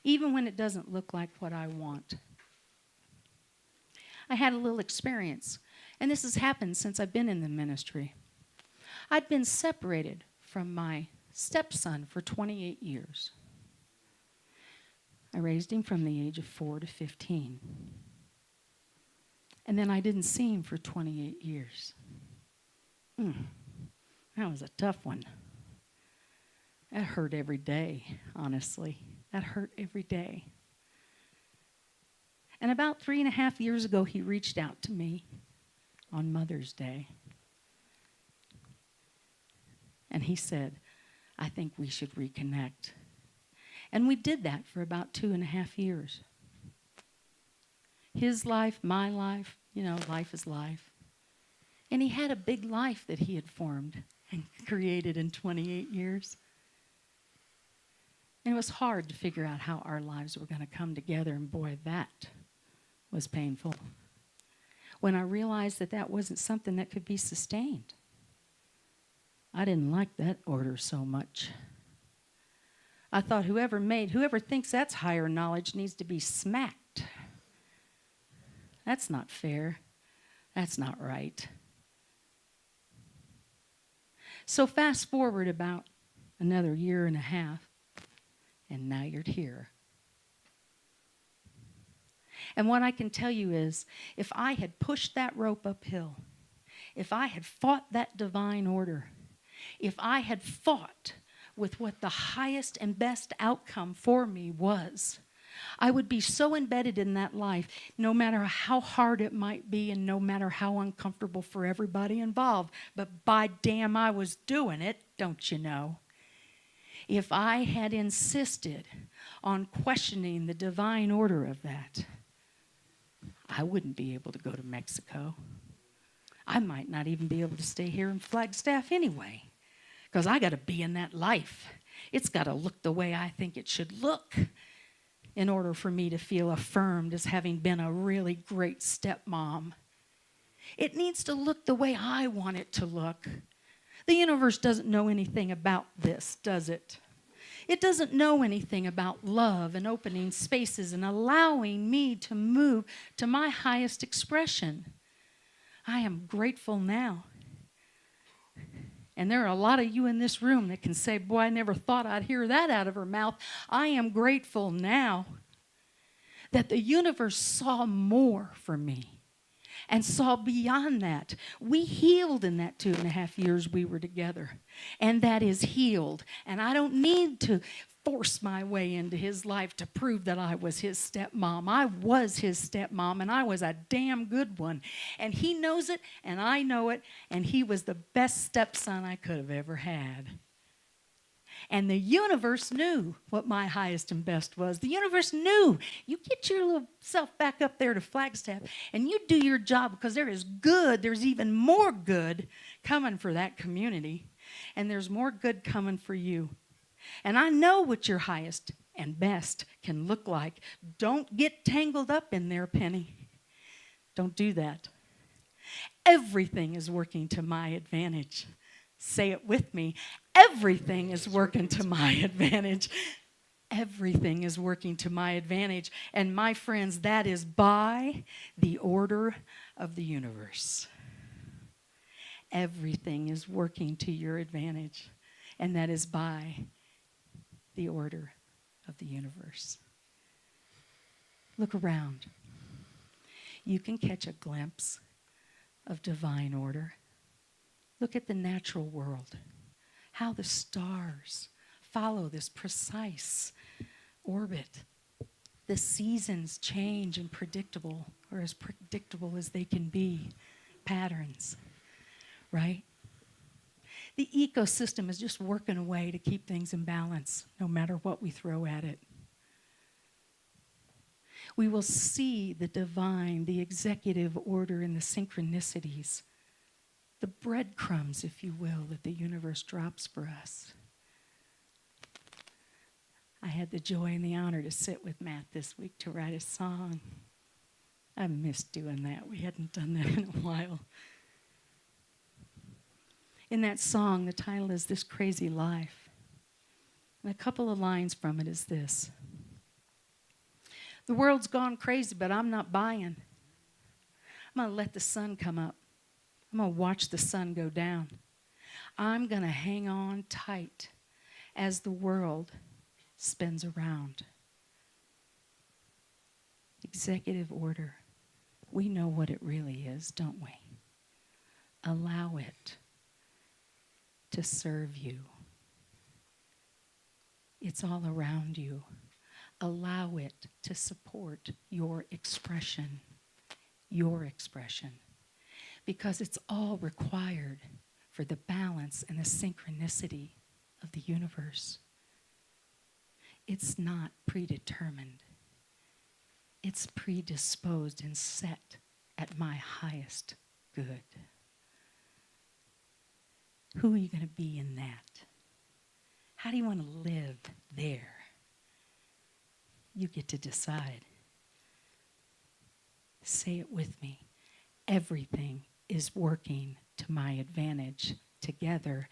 Even when it doesn't look like what I want. I had a little experience, and this has happened since I've been in the ministry. I'd been separated from my stepson for 28 years. I raised him from the age of 4 to 15. And then I didn't see him for 28 years. That was a tough one. That hurt every day, honestly. That hurt every day. And about 3.5 years ago, he reached out to me on Mother's Day. And he said, I think we should reconnect. And we did that for about 2.5 years. His life, my life, life is life. And he had a big life that he had formed. and created in 28 years. And it was hard to figure out how our lives were going to come together, and boy, that was painful. When I realized that that wasn't something that could be sustained. I didn't like that order so much. I thought whoever thinks that's higher knowledge needs to be smacked. That's not fair. That's not right. So fast forward about another year and a half, and now you're here. And what I can tell you is, if I had pushed that rope uphill, if I had fought that divine order, if I had fought with what the highest and best outcome for me was, I would be so embedded in that life, no matter how hard it might be and no matter how uncomfortable for everybody involved. But by damn, I was doing it, don't you know? If I had insisted on questioning the divine order of that, I wouldn't be able to go to Mexico. I might not even be able to stay here in Flagstaff anyway, because I got to be in that life. It's got to look the way I think it should look in order for me to feel affirmed as having been a really great stepmom. It needs to look the way I want it to look. The universe doesn't know anything about this, does it? It doesn't know anything about love and opening spaces and allowing me to move to my highest expression. I am grateful now. And there are a lot of you in this room that can say, boy, I never thought I'd hear that out of her mouth. I am grateful now that the universe saw more for me and saw beyond that. We healed in that 2.5 years we were together. And that is healed. And I don't need to force my way into his life to prove that I was his stepmom. I was his stepmom, and I was a damn good one. And he knows it, and I know it, and he was the best stepson I could have ever had. And the universe knew what my highest and best was. The universe knew. You get your little self back up there to Flagstaff, and you do your job, because there is good, there's even more good coming for that community. And there's more good coming for you. And I know what your highest and best can look like. Don't get tangled up in there, Penny. Don't do that. Everything is working to my advantage. Say it with me. Everything is working to my advantage. Everything is working to my advantage. And my friends, that is by the order of the universe. Everything is working to your advantage. And that is by the order of the universe. Look around. You can catch a glimpse of divine order. Look at the natural world, how the stars follow this precise orbit. The seasons change and predictable, or as predictable as they can be, patterns, right? The ecosystem is just working away to keep things in balance, no matter what we throw at it. We will see the divine, the executive order, and the synchronicities, the breadcrumbs, if you will, that the universe drops for us. I had the joy and the honor to sit with Matt this week to write a song. I missed doing that. We hadn't done that in a while. In that song, the title is This Crazy Life. And a couple of lines from it is this. The world's gone crazy, but I'm not buying. I'm going to let the sun come up. I'm going to watch the sun go down. I'm going to hang on tight as the world spins around. Executive order. We know what it really is, don't we? Allow it to serve you. It's all around you. Allow it to support your expression. Your expression. Because it's all required for the balance and the synchronicity of the universe. It's not predetermined. It's predisposed and set at my highest good. Who are you going to be in that? How do you want to live there? You get to decide. Say it with me. Everything is working to my advantage together.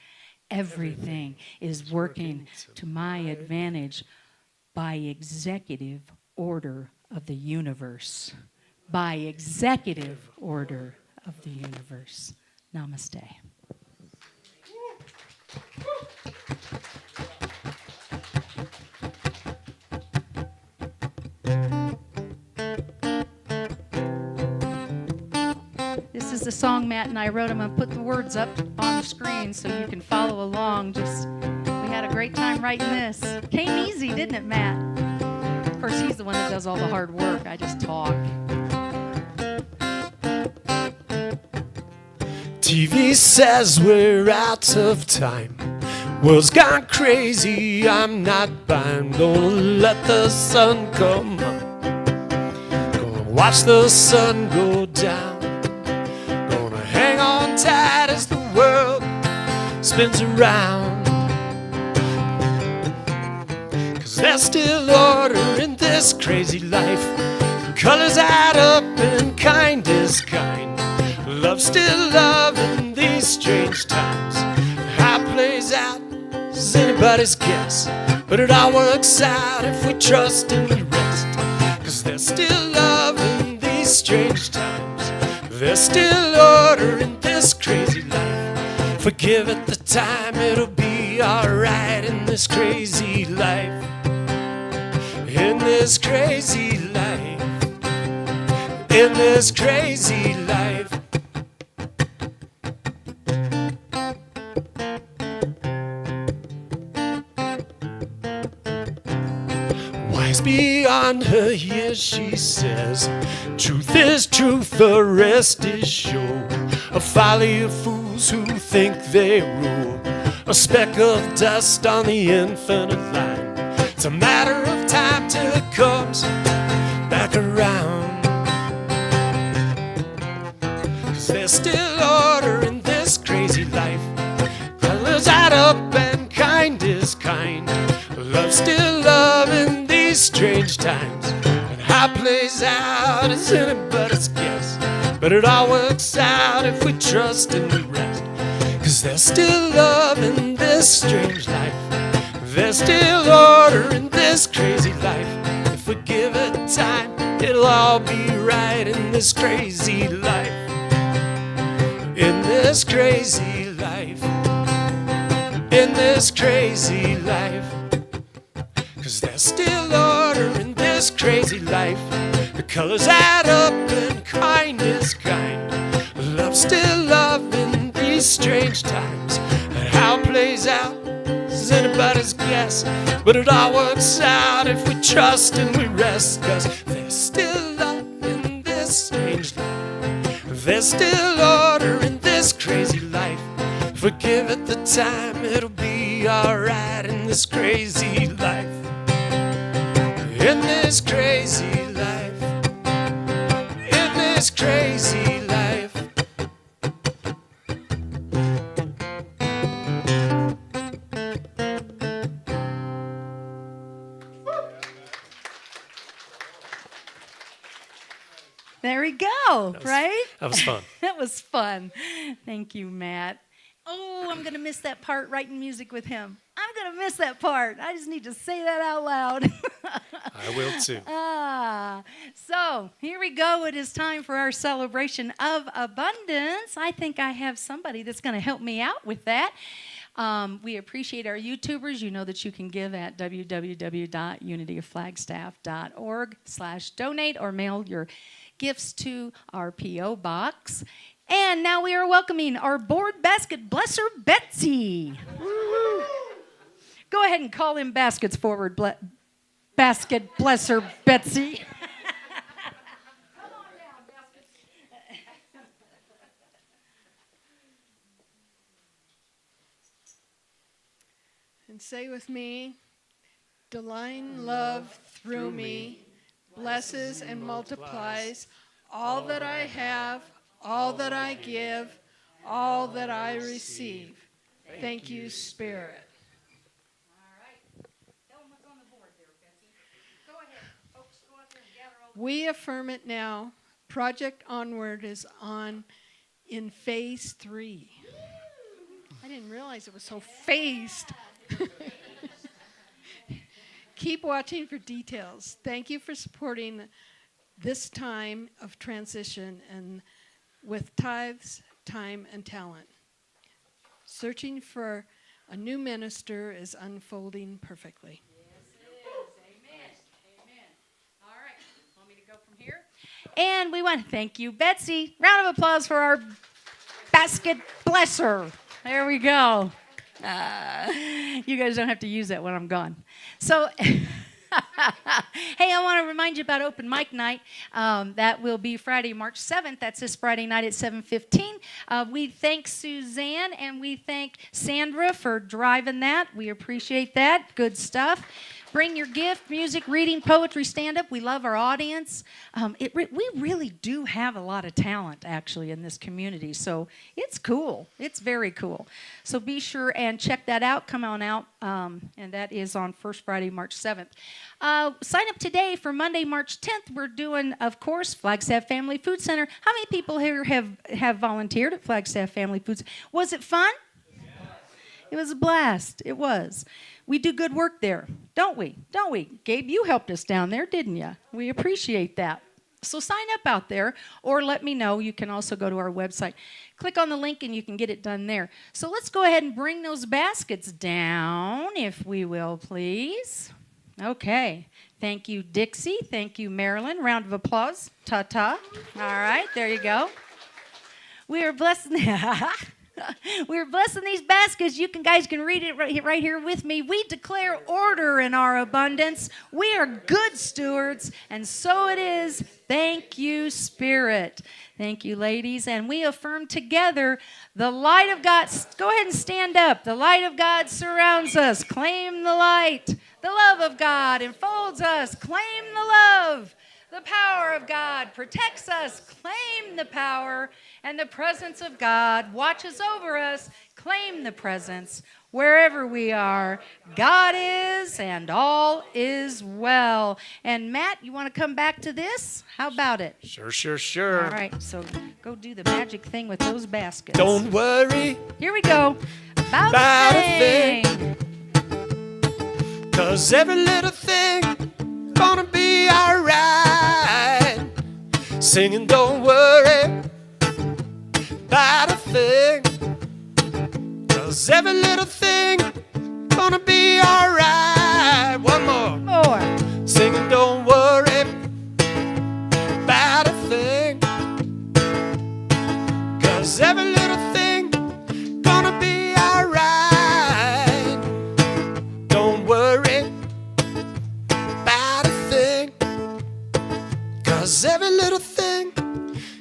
Everything is working to my advantage by executive order of the universe. By executive order of the universe. Namaste. This is the song Matt and I wrote. I'm going to put the words up on the screen so you can follow along. We had a great time writing this. Came easy, didn't it, Matt? Of course, he's the one that does all the hard work. I just talk. TV says we're out of time. World's gone crazy, I'm not buying. Gonna let the sun come up. Gonna watch the sun go down. Gonna hang on tight as the world spins around. 'Cause there's still order in this crazy life. Colors add up and kind is kind. Love's still love in these strange times. How it plays out is anybody's guess, but it all works out if we trust and we rest. 'Cause there's still love in these strange times. There's still order in this crazy life. Forgive it the time, it'll be alright in this crazy life. In this crazy life. In this crazy life. Wise beyond her years, she says. Truth is truth, the rest is show. A folly of fools who think they rule. A speck of dust on the infinite line. It's a matter of time till it comes back around. 'Cause there's still order in this crazy life. Colors add up and kind is kind. Love's still love in these strange times. And how it plays out is anybody's guess, but it all works out if we trust and we rest. 'Cause there's still love in this strange life. There's still order in this crazy life. If we give it time, it'll all be right in this crazy life. In this crazy life. In this crazy life. 'Cause there's still order in this crazy life. The colors add up and kind is kind. Love's still love in these strange times. And how it plays out is anybody's guess, but it all works out if we trust and we rest. 'Cause there's still love in this strange life. There's still order in this crazy life. If we give it the time, it'll be alright in this crazy life. In this crazy life. In this crazy life. There we go, right? That was fun. That was fun. Thank you, Matt. Oh, I'm going to miss that part writing music with him. I'm going to miss that part. I just need to say that out loud. I will too. So here we go. It is time for our celebration of abundance. I think I have somebody that's going to help me out with that. We appreciate our YouTubers. You know that you can give at www.unityofflagstaff.org/donate or mail your gifts to our P.O. box. And now we are welcoming our board basket blesser, Betsy. Go ahead and call in baskets forward, basket blesser, Betsy. Come on down, baskets. And say with me, divine love through me blesses and multiplies all that I have, all that I give, all that I receive. Thank you, Spirit. We affirm it now. Project Onward is on in phase 3. I didn't realize it was so phased. Keep watching for details. Thank you for supporting this time of transition and with tithes, time, and talent. Searching for a new minister is unfolding perfectly. And we want to thank you, Betsy. Round of applause for our basket blesser. There we go. You guys don't have to use that when I'm gone. So, hey, I want to remind you about open mic night. That will be Friday, March 7th. That's this Friday night at 7:15. We thank Suzanne and we thank Sandra for driving that. We appreciate that. Good stuff. Bring your gift, music, reading, poetry, stand-up. We love our audience. We really do have a lot of talent, actually, in this community. So it's cool. It's very cool. So be sure and check that out. Come on out. And that is on First Friday, March 7th. Sign up today for Monday, March 10th. We're doing, of course, Flagstaff Family Food Center. How many people here have volunteered at Flagstaff Family Foods? Was it fun? It was a blast. It was. We do good work there, don't we? Don't we? Gabe, you helped us down there, didn't you? We appreciate that. So sign up out there or let me know. You can also go to our website. Click on the link and you can get it done there. So let's go ahead and bring those baskets down, if we will, please. Okay. Thank you, Dixie. Thank you, Marilyn. Round of applause. Ta-ta. All right, there you go. We are blessing... We're blessing these baskets. You guys can read it right here with me. We declare order in our abundance. We are good stewards, and so it is. Thank you, Spirit. Thank you, ladies. And we affirm together the light of God. Go ahead and stand up. The light of God surrounds us. Claim the light. The love of God enfolds us. Claim the love. The power of God protects us. Claim the power. And the presence of God watches over us. Claim the presence wherever we are. God is, and all is well. And Matt, you want to come back to this? How about it? Sure. All right, so go do the magic thing with those baskets. Don't worry Here we go. About about a a thing. 'cause every little thing gonna be alright. Singing, don't worry about a thing, 'cause every little thing gonna be alright. One more. More. Singing, don't worry about a thing, 'cause every little thing gonna be alright. Don't worry about a thing, 'cause every little thing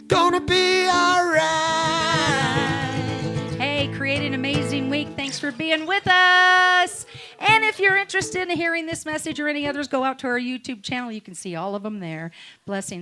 gonna be alright. Hey, create an amazing week. Thanks for being with us. And if you're interested in hearing this message or any others, go out to our YouTube channel. You can see all of them there. Blessings.